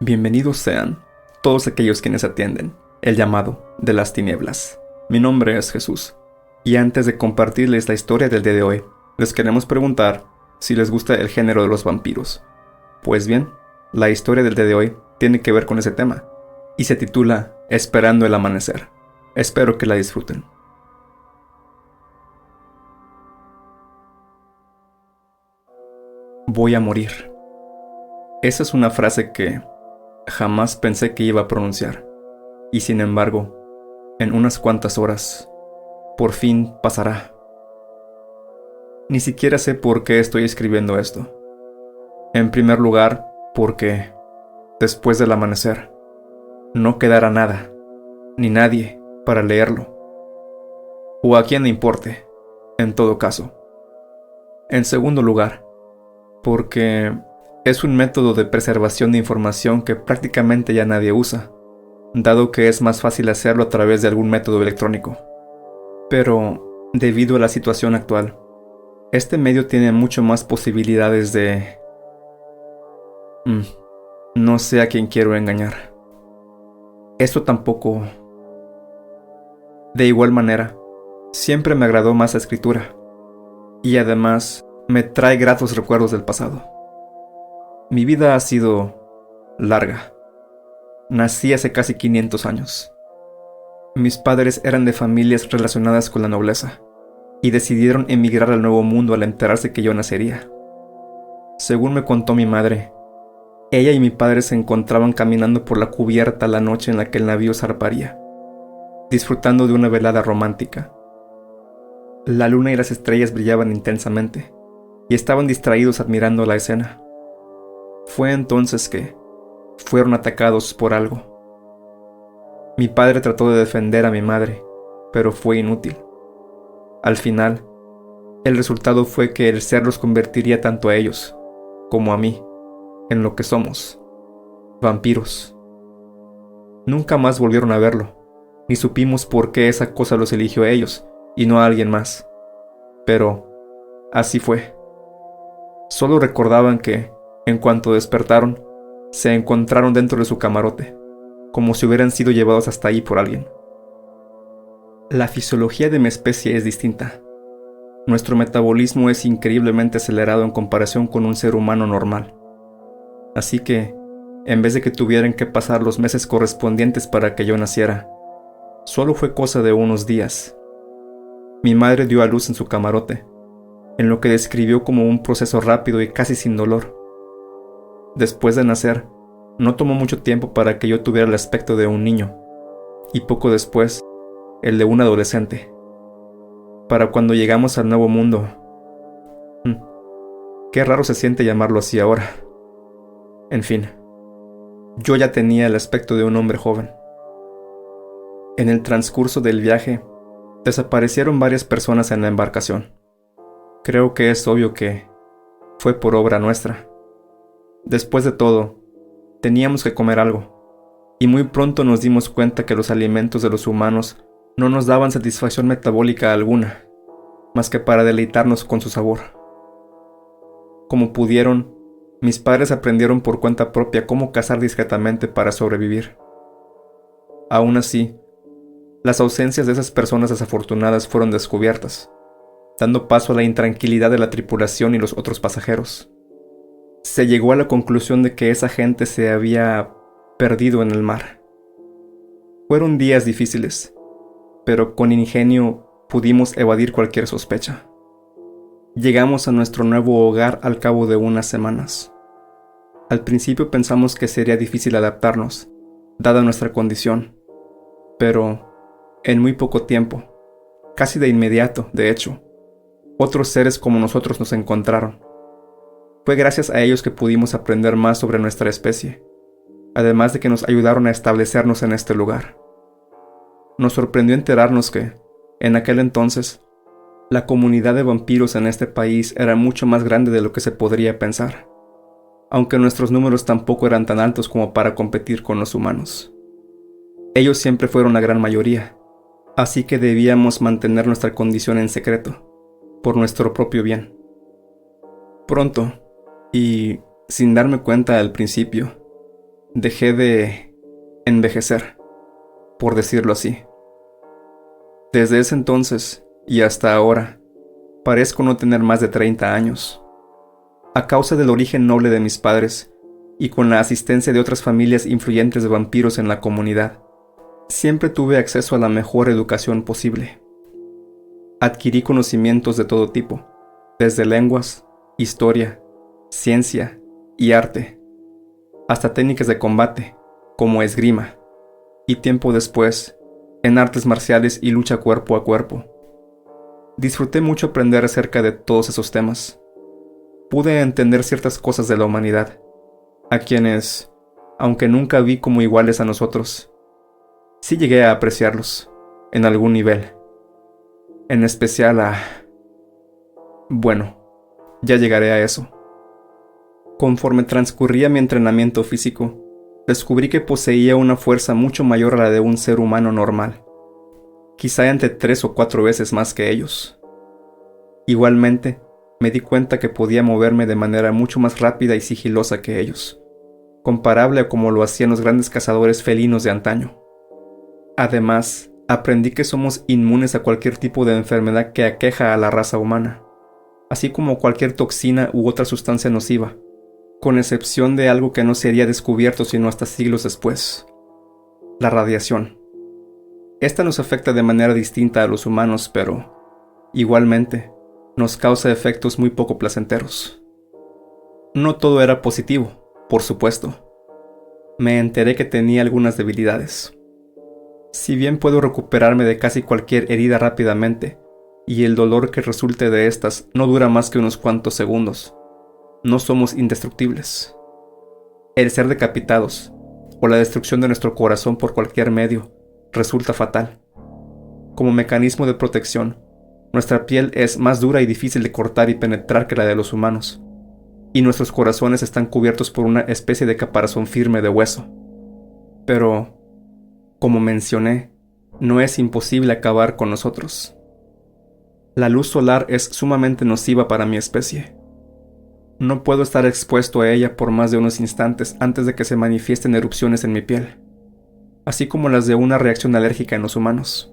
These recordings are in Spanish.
Bienvenidos sean todos aquellos quienes atienden el llamado de las tinieblas. Mi nombre es Jesús, y antes de compartirles la historia del día de hoy, les queremos preguntar si les gusta el género de los vampiros. Pues bien, la historia del día de hoy tiene que ver con ese tema, y se titula Esperando el amanecer. Espero que la disfruten. Voy a morir. Esa es una frase que jamás pensé que iba a pronunciar, y sin embargo, en unas cuantas horas, por fin pasará. Ni siquiera sé por qué estoy escribiendo esto. En primer lugar, porque, después del amanecer, no quedará nada, ni nadie, para leerlo. O a quien le importe, en todo caso. En segundo lugar, porque es un método de preservación de información que prácticamente ya nadie usa, dado que es más fácil hacerlo a través de algún método electrónico. Pero, debido a la situación actual, este medio tiene mucho más posibilidades de... no sé a quién quiero engañar. Esto tampoco... De igual manera, siempre me agradó más la escritura, y además me trae gratos recuerdos del pasado. Mi vida ha sido larga. Nací hace casi 500 años. Mis padres eran de familias relacionadas con la nobleza y decidieron emigrar al Nuevo Mundo al enterarse que yo nacería. Según me contó mi madre, ella y mi padre se encontraban caminando por la cubierta la noche en la que el navío zarparía, disfrutando de una velada romántica. La luna y las estrellas brillaban intensamente y estaban distraídos admirando la escena. Fue entonces que fueron atacados por algo. Mi padre trató de defender a mi madre, pero fue inútil. Al final, el resultado fue que el ser los convertiría tanto a ellos, como a mí, en lo que somos, vampiros. Nunca más volvieron a verlo, ni supimos por qué esa cosa los eligió a ellos, y no a alguien más. Pero, así fue. Solo recordaban que, en cuanto despertaron, se encontraron dentro de su camarote, como si hubieran sido llevados hasta ahí por alguien. La fisiología de mi especie es distinta. Nuestro metabolismo es increíblemente acelerado en comparación con un ser humano normal. Así que, en vez de que tuvieran que pasar los meses correspondientes para que yo naciera, solo fue cosa de unos días. Mi madre dio a luz en su camarote, en lo que describió como un proceso rápido y casi sin dolor. Después de nacer, no tomó mucho tiempo para que yo tuviera el aspecto de un niño, y poco después, el de un adolescente. Para cuando llegamos al Nuevo Mundo... Qué raro se siente llamarlo así ahora. En fin, yo ya tenía el aspecto de un hombre joven. En el transcurso del viaje, desaparecieron varias personas en la embarcación. Creo que es obvio que fue por obra nuestra. Después de todo, teníamos que comer algo, y muy pronto nos dimos cuenta que los alimentos de los humanos no nos daban satisfacción metabólica alguna, más que para deleitarnos con su sabor. Como pudieron, mis padres aprendieron por cuenta propia cómo cazar discretamente para sobrevivir. Aún así, las ausencias de esas personas desafortunadas fueron descubiertas, dando paso a la intranquilidad de la tripulación y los otros pasajeros. Se llegó a la conclusión de que esa gente se había perdido en el mar. Fueron días difíciles, pero con ingenio pudimos evadir cualquier sospecha. Llegamos a nuestro nuevo hogar al cabo de unas semanas. Al principio pensamos que sería difícil adaptarnos, dada nuestra condición, pero en muy poco tiempo, casi de inmediato, de hecho, otros seres como nosotros nos encontraron. Fue gracias a ellos que pudimos aprender más sobre nuestra especie, además de que nos ayudaron a establecernos en este lugar. Nos sorprendió enterarnos que, en aquel entonces, la comunidad de vampiros en este país era mucho más grande de lo que se podría pensar, aunque nuestros números tampoco eran tan altos como para competir con los humanos. Ellos siempre fueron la gran mayoría, así que debíamos mantener nuestra condición en secreto, por nuestro propio bien. Pronto, y sin darme cuenta al principio, Dejé de envejecer, por decirlo así. Desde ese entonces y hasta ahora, parezco no tener más de 30 años. A causa del origen noble de mis padres y con la asistencia de otras familias influyentes de vampiros en la comunidad, siempre tuve acceso a la mejor educación posible. Adquirí conocimientos de todo tipo, desde lenguas, historia, ciencia y arte, hasta técnicas de combate, como esgrima, y tiempo después, en artes marciales y lucha cuerpo a cuerpo. Disfruté mucho aprender acerca de todos esos temas. Pude entender ciertas cosas de la humanidad, a quienes, aunque nunca vi como iguales a nosotros, sí llegué a apreciarlos, en algún nivel. En especial a... Bueno, ya llegaré a eso. Conforme transcurría mi entrenamiento físico, descubrí que poseía una fuerza mucho mayor a la de un ser humano normal, quizá entre 3 o 4 veces más que ellos. Igualmente, me di cuenta que podía moverme de manera mucho más rápida y sigilosa que ellos, comparable a como lo hacían los grandes cazadores felinos de antaño. Además, aprendí que somos inmunes a cualquier tipo de enfermedad que aqueja a la raza humana, así como cualquier toxina u otra sustancia nociva, con excepción de algo que no sería descubierto sino hasta siglos después: la radiación. Esta nos afecta de manera distinta a los humanos, pero, igualmente, nos causa efectos muy poco placenteros. No todo era positivo, por supuesto. Me enteré que tenía algunas debilidades. Si bien puedo recuperarme de casi cualquier herida rápidamente, y el dolor que resulte de estas no dura más que unos cuantos segundos, no somos indestructibles. El ser decapitados, o la destrucción de nuestro corazón por cualquier medio, resulta fatal. Como mecanismo de protección, nuestra piel es más dura y difícil de cortar y penetrar que la de los humanos, y nuestros corazones están cubiertos por una especie de caparazón firme de hueso. Pero, como mencioné, no es imposible acabar con nosotros. La luz solar es sumamente nociva para mi especie. No puedo estar expuesto a ella por más de unos instantes antes de que se manifiesten erupciones en mi piel, así como las de una reacción alérgica en los humanos.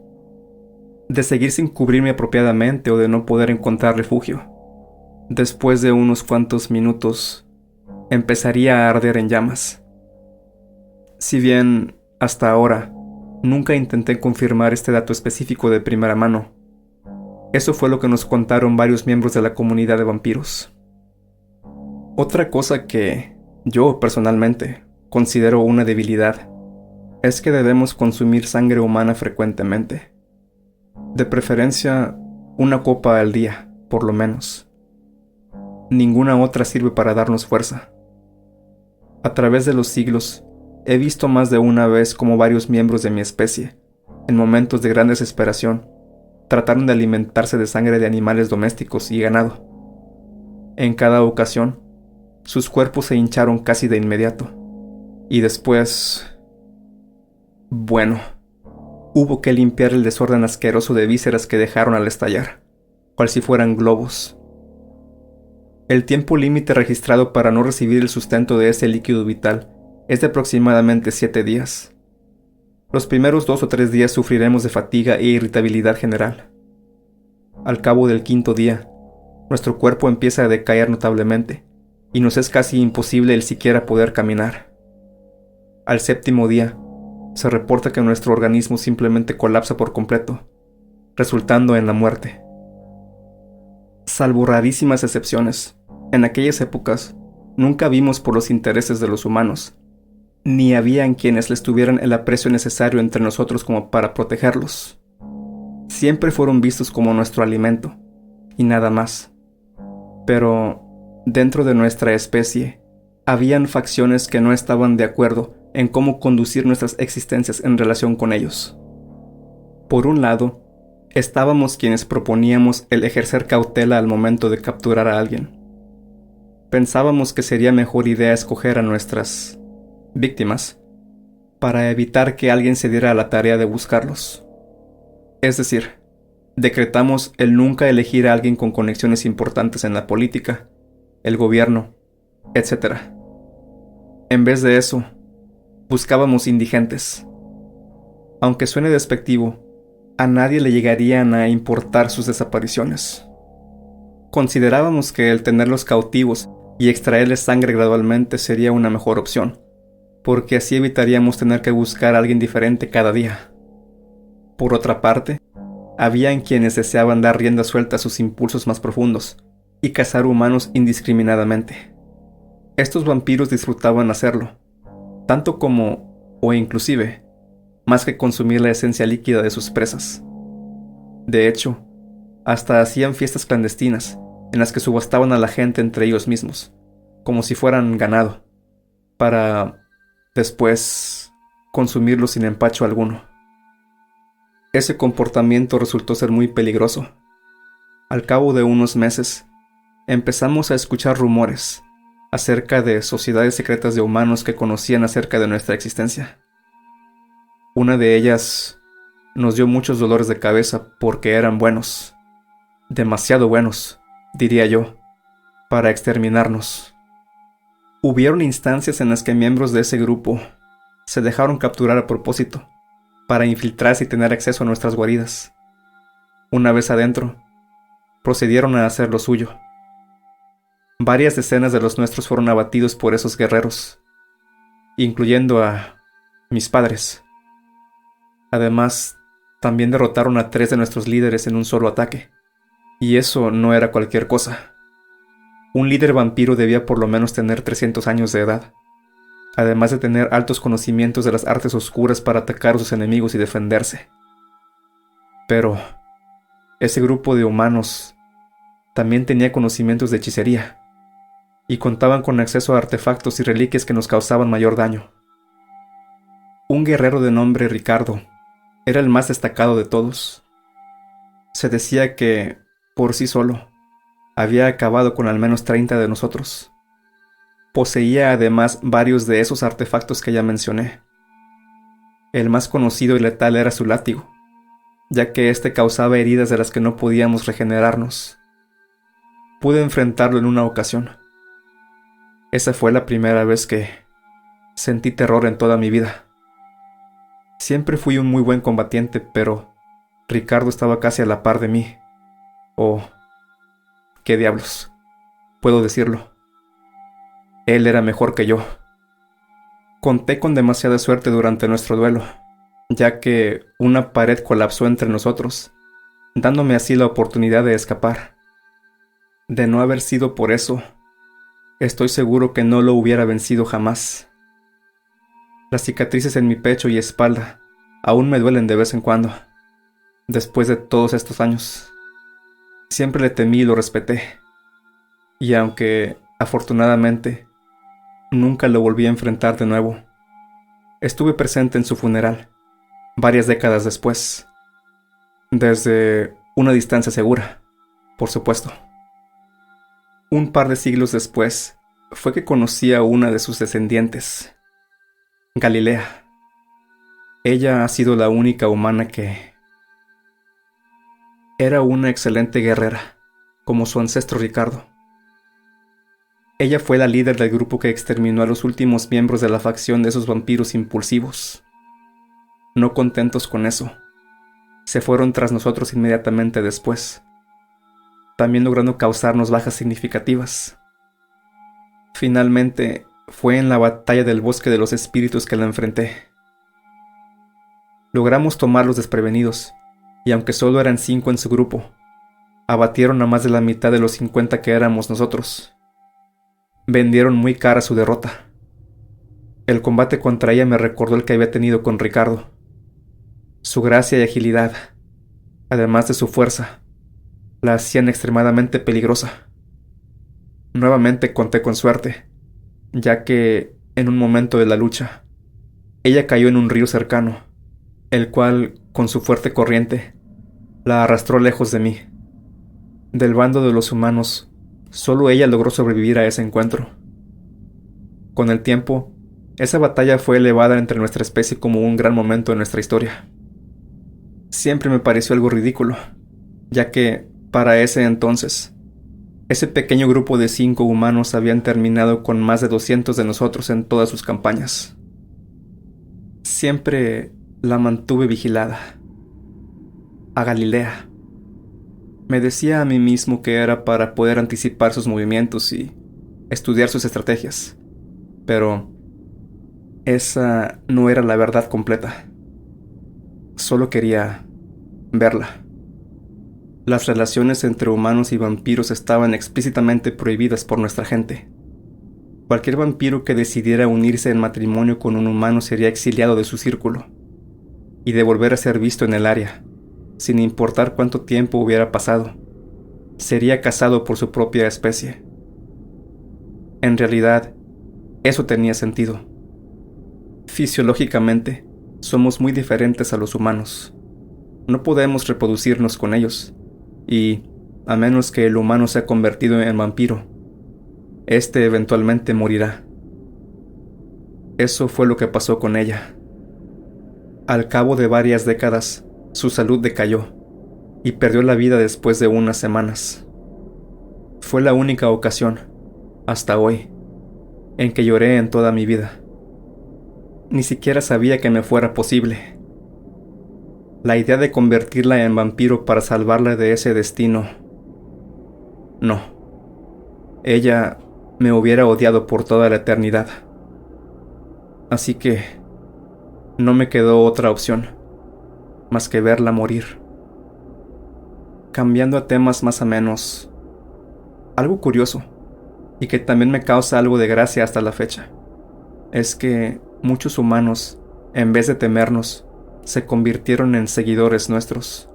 De seguir sin cubrirme apropiadamente o de no poder encontrar refugio, después de unos cuantos minutos, empezaría a arder en llamas. Si bien, hasta ahora, nunca intenté confirmar este dato específico de primera mano, eso fue lo que nos contaron varios miembros de la comunidad de vampiros. Otra cosa que yo, personalmente, considero una debilidad es que debemos consumir sangre humana frecuentemente. De preferencia, una copa al día, por lo menos. Ninguna otra sirve para darnos fuerza. A través de los siglos, he visto más de una vez cómo varios miembros de mi especie, en momentos de gran desesperación, trataron de alimentarse de sangre de animales domésticos y ganado. En cada ocasión, sus cuerpos se hincharon casi de inmediato. Y después... bueno, hubo que limpiar el desorden asqueroso de vísceras que dejaron al estallar, cual si fueran globos. El tiempo límite registrado para no recibir el sustento de ese líquido vital es de aproximadamente 7 días. Los primeros 2 o 3 días sufriremos de fatiga e irritabilidad general. Al cabo del 5.º día, nuestro cuerpo empieza a decaer notablemente, y nos es casi imposible el siquiera poder caminar. Al 7.º día, se reporta que nuestro organismo simplemente colapsa por completo, resultando en la muerte. Salvo rarísimas excepciones, en aquellas épocas nunca vimos por los intereses de los humanos, ni habían quienes les tuvieran el aprecio necesario entre nosotros como para protegerlos. Siempre fueron vistos como nuestro alimento, y nada más. Pero, dentro de nuestra especie, habían facciones que no estaban de acuerdo en cómo conducir nuestras existencias en relación con ellos. Por un lado, estábamos quienes proponíamos el ejercer cautela al momento de capturar a alguien. Pensábamos que sería mejor idea escoger a nuestras víctimas para evitar que alguien se diera a la tarea de buscarlos. Es decir, decretamos el nunca elegir a alguien con conexiones importantes en la política, el gobierno, etc. En vez de eso, Buscábamos indigentes. Aunque suene despectivo, a nadie le llegarían a importar sus desapariciones. Considerábamos que el tenerlos cautivos y extraerles sangre gradualmente sería una mejor opción, porque así evitaríamos tener que buscar a alguien diferente cada día. Por otra parte, había en quienes deseaban dar rienda suelta a sus impulsos más profundos y cazar humanos indiscriminadamente. Estos vampiros disfrutaban hacerlo, tanto como, o inclusive, más que consumir la esencia líquida de sus presas. De hecho, hasta hacían fiestas clandestinas, en las que subastaban a la gente entre ellos mismos, como si fueran ganado, para después consumirlo sin empacho alguno. Ese comportamiento resultó ser muy peligroso. Al cabo de unos meses, empezamos a escuchar rumores acerca de sociedades secretas de humanos que conocían acerca de nuestra existencia. Una de ellas nos dio muchos dolores de cabeza porque eran buenos, demasiado buenos, diría yo, para exterminarnos. Hubieron instancias en las que miembros de ese grupo se dejaron capturar a propósito para infiltrarse y tener acceso a nuestras guaridas. Una vez adentro, procedieron a hacer lo suyo. Varias decenas de los nuestros fueron abatidos por esos guerreros, incluyendo a mis padres. Además, también derrotaron a 3 de nuestros líderes en un solo ataque. Y eso no era cualquier cosa. Un líder vampiro debía por lo menos tener 300 años de edad, además de tener altos conocimientos de las artes oscuras para atacar a sus enemigos y defenderse. Pero ese grupo de humanos también tenía conocimientos de hechicería, y contaban con acceso a artefactos y reliquias que nos causaban mayor daño. Un guerrero de nombre Ricardo era el más destacado de todos. Se decía que, por sí solo, había acabado con al menos 30 de nosotros. Poseía además varios de esos artefactos que ya mencioné. El más conocido y letal era su látigo, ya que éste causaba heridas de las que no podíamos regenerarnos. Pude enfrentarlo en una ocasión. Esa fue la primera vez que sentí terror en toda mi vida. Siempre fui un muy buen combatiente, pero Ricardo estaba casi a la par de mí. Oh, qué diablos, puedo decirlo. Él era mejor que yo. Conté con demasiada suerte durante nuestro duelo, ya que una pared colapsó entre nosotros, dándome así la oportunidad de escapar. De no haber sido por eso, estoy seguro que no lo hubiera vencido jamás. Las cicatrices en mi pecho y espalda aún me duelen de vez en cuando, después de todos estos años. Siempre le temí y lo respeté, y aunque, afortunadamente, nunca lo volví a enfrentar de nuevo, estuve presente en su funeral, varias décadas después, desde una distancia segura, por supuesto. Un par de siglos después, fue que conocí a una de sus descendientes, Galilea. Ella ha sido la única humana que era una excelente guerrera, como su ancestro Ricardo. Ella fue la líder del grupo que exterminó a los últimos miembros de la facción de esos vampiros impulsivos. No contentos con eso, se fueron tras nosotros inmediatamente después, también logrando causarnos bajas significativas. Finalmente, fue en la batalla del Bosque de los Espíritus que la enfrenté. Logramos tomarlos desprevenidos, y aunque solo eran 5 en su grupo, abatieron a más de la mitad de los 50 que éramos nosotros. Vendieron muy cara su derrota. El combate contra ella me recordó el que había tenido con Ricardo. Su gracia y agilidad, además de su fuerza, la hacían extremadamente peligrosa. Nuevamente conté con suerte, ya que, en un momento de la lucha, ella cayó en un río cercano, el cual, con su fuerte corriente, la arrastró lejos de mí. Del bando de los humanos, solo ella logró sobrevivir a ese encuentro. Con el tiempo, esa batalla fue elevada entre nuestra especie como un gran momento en nuestra historia. Siempre me pareció algo ridículo, ya que, para ese entonces, ese pequeño grupo de 5 humanos habían terminado con más de 200 de nosotros en todas sus campañas. Siempre la mantuve vigilada. A Galilea. Me decía a mí mismo que era para poder anticipar sus movimientos y estudiar sus estrategias. Pero esa no era la verdad completa. Solo quería verla. Las relaciones entre humanos y vampiros estaban explícitamente prohibidas por nuestra gente. Cualquier vampiro que decidiera unirse en matrimonio con un humano sería exiliado de su círculo y de volver a ser visto en el área, sin importar cuánto tiempo hubiera pasado. Sería cazado por su propia especie. En realidad, eso tenía sentido. Fisiológicamente, somos muy diferentes a los humanos. No podemos reproducirnos con ellos, y, a menos que el humano sea convertido en vampiro, este eventualmente morirá. Eso fue lo que pasó con ella. Al cabo de varias décadas, su salud decayó, y perdió la vida después de unas semanas. Fue la única ocasión, hasta hoy, en que lloré en toda mi vida. Ni siquiera sabía que me fuera posible. La idea de convertirla en vampiro para salvarla de ese destino... No. Ella me hubiera odiado por toda la eternidad. Así que no me quedó otra opción más que verla morir. Cambiando a temas más amenos, algo curioso, y que también me causa algo de gracia hasta la fecha, es que muchos humanos, en vez de temernos, se convirtieron en seguidores nuestros.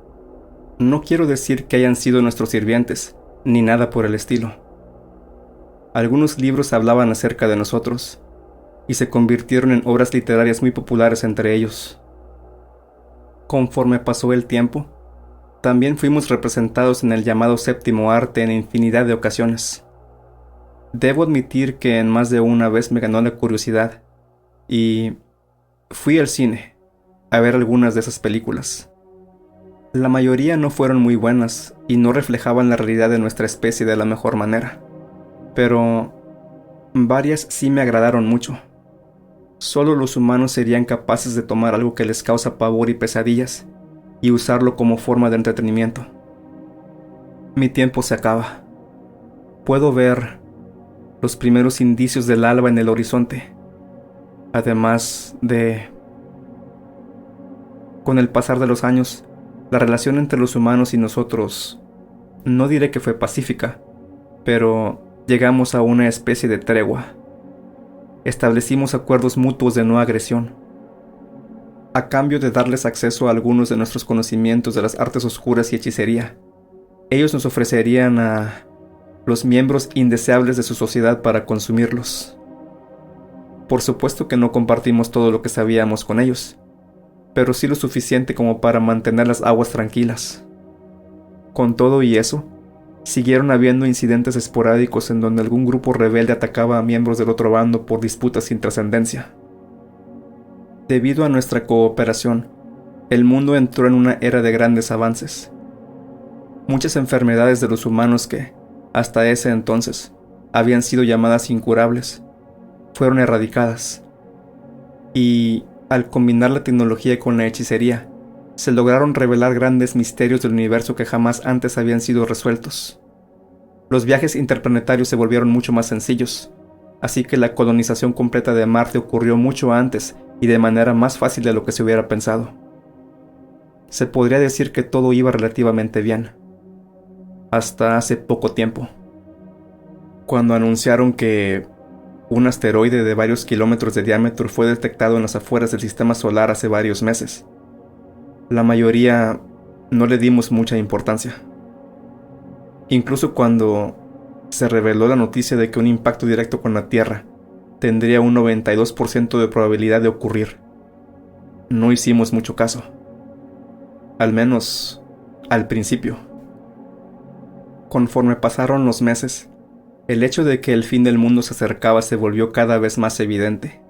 No quiero decir que hayan sido nuestros sirvientes, ni nada por el estilo. Algunos libros hablaban acerca de nosotros, y se convirtieron en obras literarias muy populares entre ellos. Conforme pasó el tiempo, también fuimos representados en el llamado séptimo arte en infinidad de ocasiones. Debo admitir que en más de una vez me ganó la curiosidad, y fui al cine a ver algunas de esas películas. La mayoría no fueron muy buenas y no reflejaban la realidad de nuestra especie de la mejor manera, pero varias sí me agradaron mucho. Solo los humanos serían capaces de tomar algo que les causa pavor y pesadillas y usarlo como forma de entretenimiento. Mi tiempo se acaba. Puedo ver los primeros indicios del alba en el horizonte, además de... Con el pasar de los años, la relación entre los humanos y nosotros, no diré que fue pacífica, pero llegamos a una especie de tregua. Establecimos acuerdos mutuos de no agresión. A cambio de darles acceso a algunos de nuestros conocimientos de las artes oscuras y hechicería, ellos nos ofrecerían a los miembros indeseables de su sociedad para consumirlos. Por supuesto que no compartimos todo lo que sabíamos con ellos, pero sí lo suficiente como para mantener las aguas tranquilas. Con todo y eso, siguieron habiendo incidentes esporádicos en donde algún grupo rebelde atacaba a miembros del otro bando por disputas sin trascendencia. Debido a nuestra cooperación, el mundo entró en una era de grandes avances. Muchas enfermedades de los humanos que, hasta ese entonces, habían sido llamadas incurables, fueron erradicadas. Y, al combinar la tecnología con la hechicería, se lograron revelar grandes misterios del universo que jamás antes habían sido resueltos. Los viajes interplanetarios se volvieron mucho más sencillos, así que la colonización completa de Marte ocurrió mucho antes y de manera más fácil de lo que se hubiera pensado. Se podría decir que todo iba relativamente bien, hasta hace poco tiempo, cuando anunciaron que un asteroide de varios kilómetros de diámetro fue detectado en las afueras del sistema solar hace varios meses. La mayoría no le dimos mucha importancia. Incluso cuando se reveló la noticia de que un impacto directo con la Tierra tendría un 92% de probabilidad de ocurrir, no hicimos mucho caso. Al menos, al principio. Conforme pasaron los meses, el hecho de que el fin del mundo se acercaba se volvió cada vez más evidente.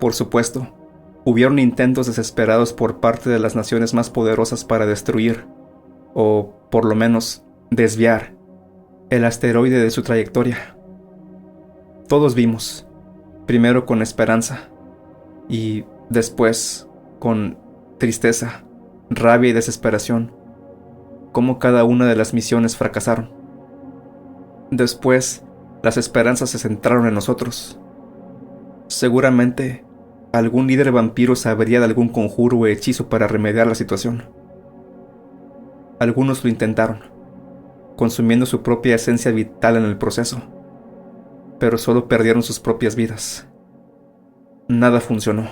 Por supuesto, hubieron intentos desesperados por parte de las naciones más poderosas para destruir, o por lo menos desviar, el asteroide de su trayectoria. Todos vimos, primero con esperanza, y Después, con tristeza, rabia y desesperación, cómo cada una de las misiones fracasaron. Después, las esperanzas se centraron en nosotros. Seguramente, algún líder vampiro sabría de algún conjuro o hechizo para remediar la situación. Algunos lo intentaron, consumiendo su propia esencia vital en el proceso, pero solo perdieron sus propias vidas. Nada funcionó.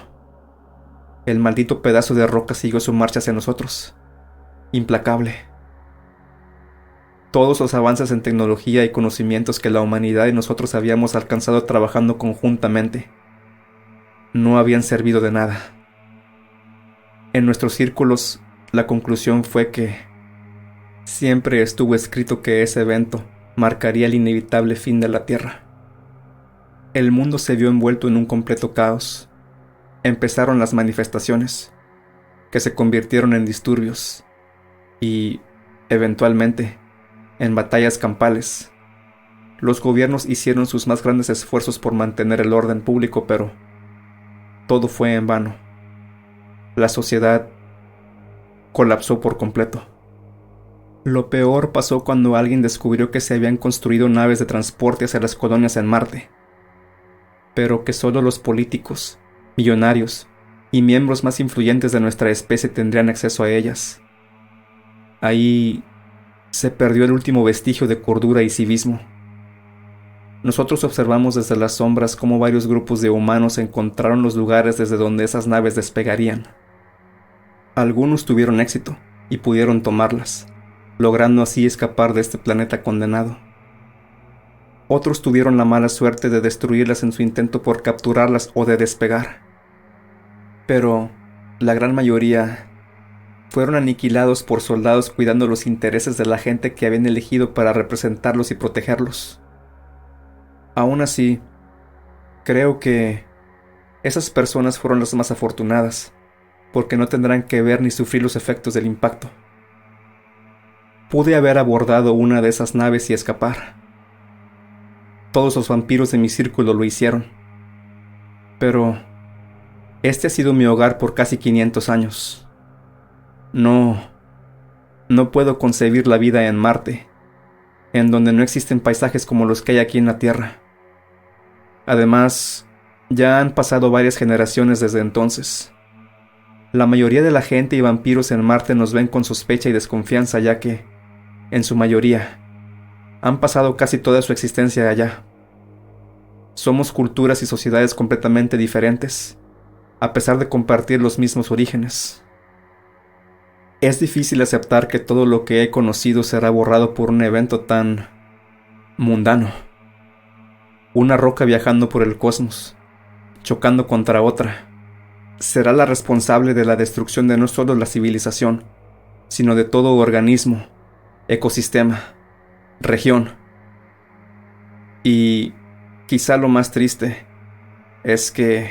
El maldito pedazo de roca siguió su marcha hacia nosotros, implacable. Todos los avances en tecnología y conocimientos que la humanidad y nosotros habíamos alcanzado trabajando conjuntamente no habían servido de nada. En nuestros círculos, la conclusión fue que siempre estuvo escrito que ese evento marcaría el inevitable fin de la Tierra. El mundo se vio envuelto en un completo caos. Empezaron las manifestaciones, que se convirtieron en disturbios y, eventualmente, en batallas campales. Los gobiernos hicieron sus más grandes esfuerzos por mantener el orden público, pero todo fue en vano. La sociedad colapsó por completo. Lo peor pasó cuando alguien descubrió que se habían construido naves de transporte hacia las colonias en Marte, pero que solo los políticos, millonarios y miembros más influyentes de nuestra especie tendrían acceso a ellas. Ahí se perdió el último vestigio de cordura y civismo. Nosotros observamos desde las sombras cómo varios grupos de humanos encontraron los lugares desde donde esas naves despegarían. Algunos tuvieron éxito y pudieron tomarlas, logrando así escapar de este planeta condenado. Otros tuvieron la mala suerte de destruirlas en su intento por capturarlas o de despegar. Pero la gran mayoría fueron aniquilados por soldados cuidando los intereses de la gente que habían elegido para representarlos y protegerlos. Aún así, creo que esas personas fueron las más afortunadas, porque no tendrán que ver ni sufrir los efectos del impacto. Pude haber abordado una de esas naves y escapar. Todos los vampiros de mi círculo lo hicieron. Pero este ha sido mi hogar por casi 500 años. No puedo concebir la vida en Marte, en donde no existen paisajes como los que hay aquí en la Tierra. Además, ya han pasado varias generaciones desde entonces. La mayoría de la gente y vampiros en Marte nos ven con sospecha y desconfianza, ya que, en su mayoría, han pasado casi toda su existencia allá. Somos culturas y sociedades completamente diferentes, a pesar de compartir los mismos orígenes. Es difícil aceptar que todo lo que he conocido será borrado por un evento tan mundano. Una roca viajando por el cosmos, chocando contra otra, será la responsable de la destrucción de no solo la civilización, sino de todo organismo, ecosistema, región. Y quizá lo más triste es que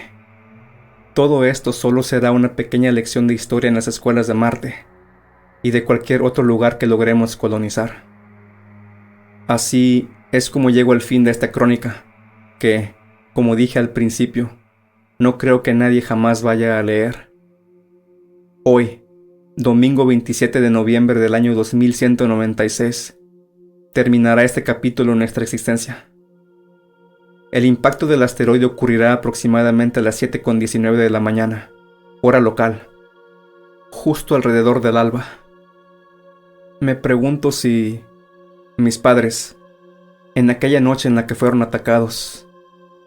todo esto solo será una pequeña lección de historia en las escuelas de Marte y de cualquier otro lugar que logremos colonizar. Así es como llego al fin de esta crónica, que, como dije al principio, no creo que nadie jamás vaya a leer. Hoy, domingo 27 de noviembre del año 2196, terminará este capítulo en nuestra existencia. El impacto del asteroide ocurrirá aproximadamente a las 7:19 de la mañana, hora local, justo alrededor del alba. Me pregunto si mis padres, en aquella noche en la que fueron atacados,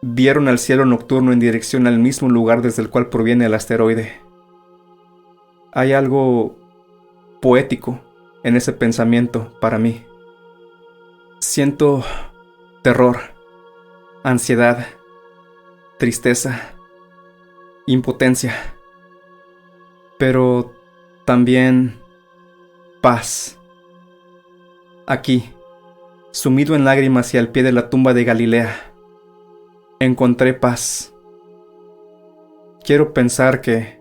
vieron al cielo nocturno en dirección al mismo lugar desde el cual proviene el asteroide. Hay algo poético en ese pensamiento para mí. Siento terror, ansiedad, tristeza, impotencia, pero también paz. Aquí, sumido en lágrimas y al pie de la tumba de Galilea, encontré paz. Quiero pensar que,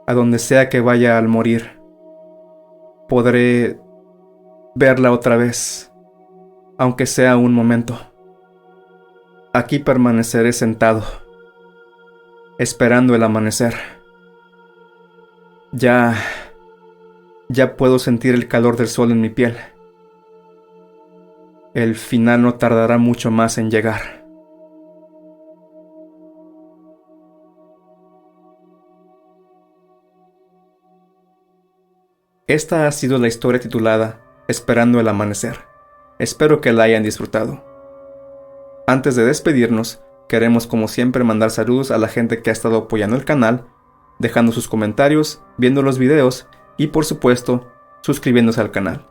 a donde sea que vaya al morir, podré verla otra vez, aunque sea un momento. Aquí permaneceré sentado, esperando el amanecer. Ya puedo sentir el calor del sol en mi piel. El final no tardará mucho más en llegar. Esta ha sido la historia titulada Esperando el amanecer. Espero que la hayan disfrutado. Antes de despedirnos, queremos como siempre mandar saludos a la gente que ha estado apoyando el canal, dejando sus comentarios, viendo los videos y por supuesto, suscribiéndose al canal.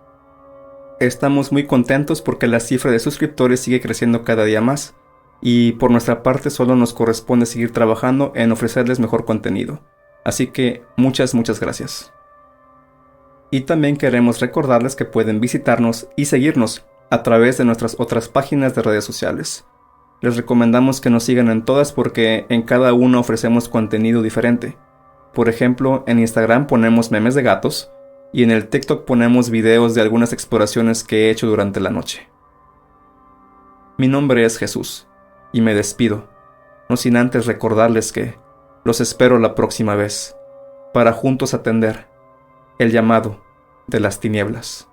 Estamos muy contentos porque la cifra de suscriptores sigue creciendo cada día más y por nuestra parte solo nos corresponde seguir trabajando en ofrecerles mejor contenido. Así que muchas gracias. Y también queremos recordarles que pueden visitarnos y seguirnos a través de nuestras otras páginas de redes sociales. Les recomendamos que nos sigan en todas porque en cada una ofrecemos contenido diferente. Por ejemplo, en Instagram ponemos memes de gatos y en el TikTok ponemos videos de algunas exploraciones que he hecho durante la noche. Mi nombre es Jesús y me despido, no sin antes recordarles que los espero la próxima vez para juntos atender el llamado de las tinieblas.